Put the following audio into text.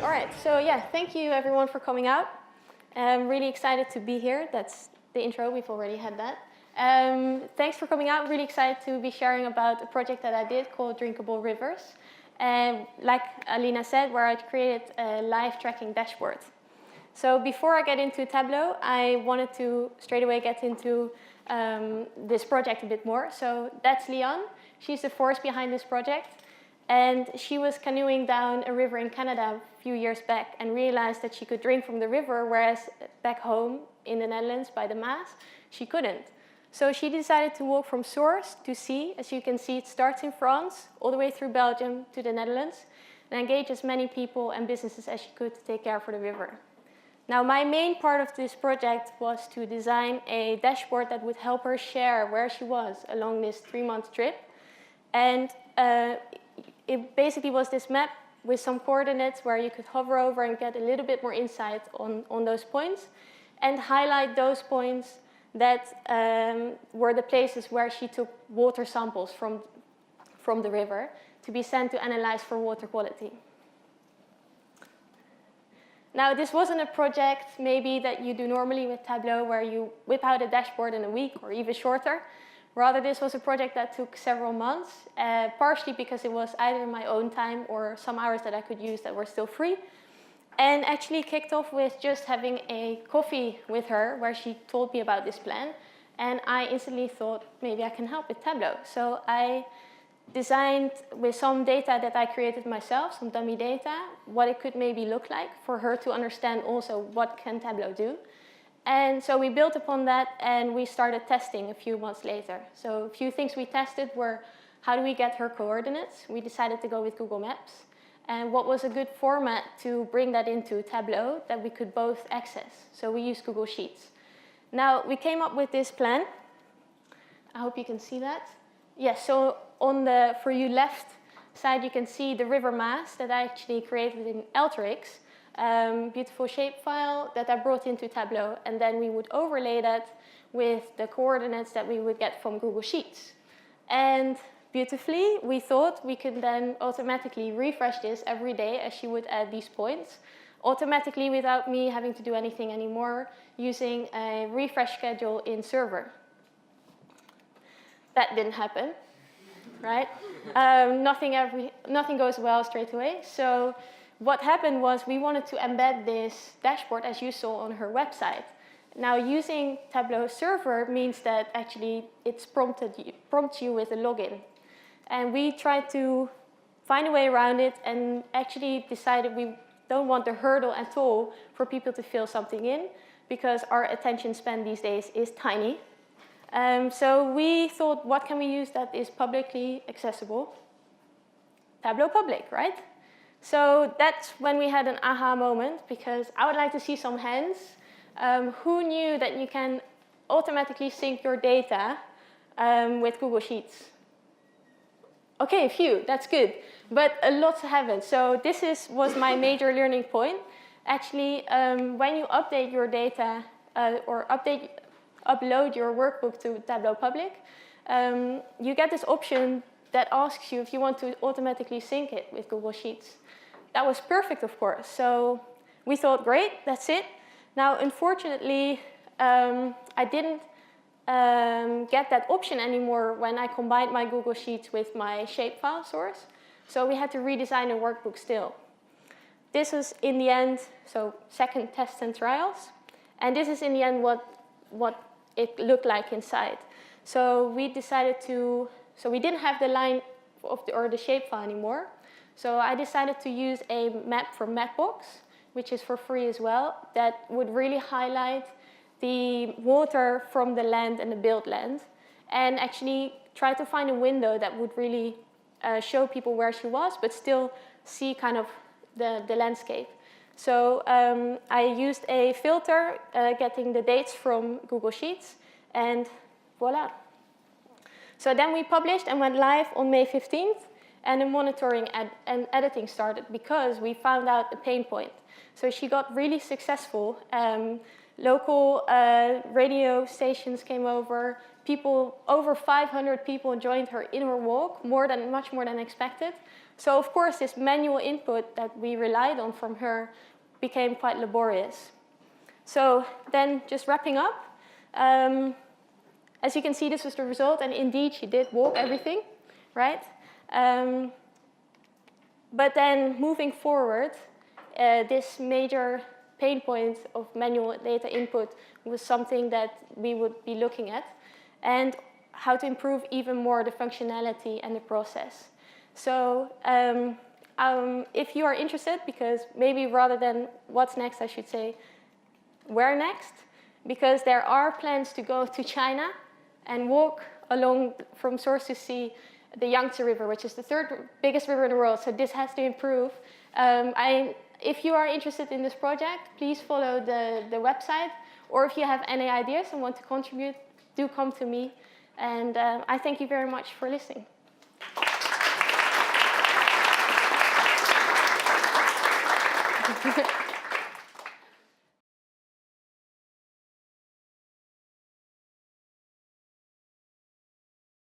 All right, so yeah, thank you everyone for coming out. I'm really excited to be here. That's the intro, we've already had that. Thanks for coming out. I'm really excited to be sharing about a project that I did called Drinkable Rivers. And like Alina said, where I created a live tracking dashboard. So before I get into Tableau, I wanted to straight away get into this project a bit more. So that's Leon. She's the force behind this project. And she was canoeing down a river in Canada a few years back and realized that she could drink from the river, whereas back home in the Netherlands by the Maas, she couldn't. So she decided to walk from source to sea. As you can see, it starts in France, all the way through Belgium to the Netherlands, and engage as many people and businesses as she could to take care for the river. Now, my main part of this project was to design a dashboard that would help her share where she was along this 3-month trip. And it basically was this map with some coordinates where you could hover over and get a little bit more insight on those points and highlight those points that were the places where she took water samples from the river to be sent to analyze for water quality. Now, this wasn't a project maybe that you do normally with Tableau where you whip out a dashboard in a week or even shorter. Rather, this was a project that took several months, partially because it was either my own time or some hours that I could use that were still free. And actually kicked off with just having a coffee with her where she told me about this plan. And I instantly thought, maybe I can help with Tableau. So I designed with some data that I created myself, some dummy data, what it could maybe look like for her to understand also what can Tableau do. And so we built upon that and we started testing a few months later. So a few things we tested were, how do we get her coordinates? We decided to go with Google Maps. And what was a good format to bring that into Tableau that we could both access? So we used Google Sheets. Now, we came up with this plan. I hope you can see that. Yes, so on the for you left side, you can see the river Maas that I actually created in Alteryx. Beautiful shapefile that I brought into Tableau, and then we would overlay that with the coordinates that we would get from Google Sheets. And beautifully, we thought we could then automatically refresh this every day as she would add these points, automatically without me having to do anything anymore, using a refresh schedule in Server. That didn't happen, right? Nothing goes well straight away. So what happened was we wanted to embed this dashboard as you saw on her website. Now, using Tableau Server means that actually it's prompts you with a login. And we tried to find a way around it and actually decided we don't want the hurdle at all for people to fill something in because our attention span these days is tiny. So we thought, what can we use that is publicly accessible? Tableau Public, right? So that's when we had an aha moment, because I would like to see some hands. Who knew that you can automatically sync your data with Google Sheets? Okay, a few, that's good. But a lot haven't. So this was my major learning point. Actually, when you update your data or upload your workbook to Tableau Public, you get this option that asks you if you want to automatically sync it with Google Sheets. That was perfect, of course. So we thought, great, that's it. Now, unfortunately, I didn't get that option anymore when I combined my Google Sheets with my shapefile source. So we had to redesign the workbook still. This is in the end, so second tests and trials. And this is in the end what it looked like inside. So we decided so we didn't have the line or the shapefile anymore. So I decided to use a map from Mapbox, which is for free as well, that would really highlight the water from the land and the built land, and actually try to find a window that would really show people where she was, but still see kind of the landscape. So I used a filter, getting the dates from Google Sheets, and voila. So then we published and went live on May 15th, and the monitoring and editing started because we found out a pain point. So she got really successful. Local radio stations came over, people, over 500 people joined her in her walk, much more than expected. So of course this manual input that we relied on from her became quite laborious. So then just wrapping up, as you can see, this was the result, and indeed she did walk everything, right? But then moving forward, this major pain point of manual data input was something that we would be looking at, and how to improve even more the functionality and the process. So if you are interested, because maybe rather than what's next, I should say, where next? Because there are plans to go to China and walk along from source to sea the Yangtze River, which is the third biggest river in the world, so this has to improve. If you are interested in this project, please follow the website, or if you have any ideas and want to contribute, do come to me. And I thank you very much for listening.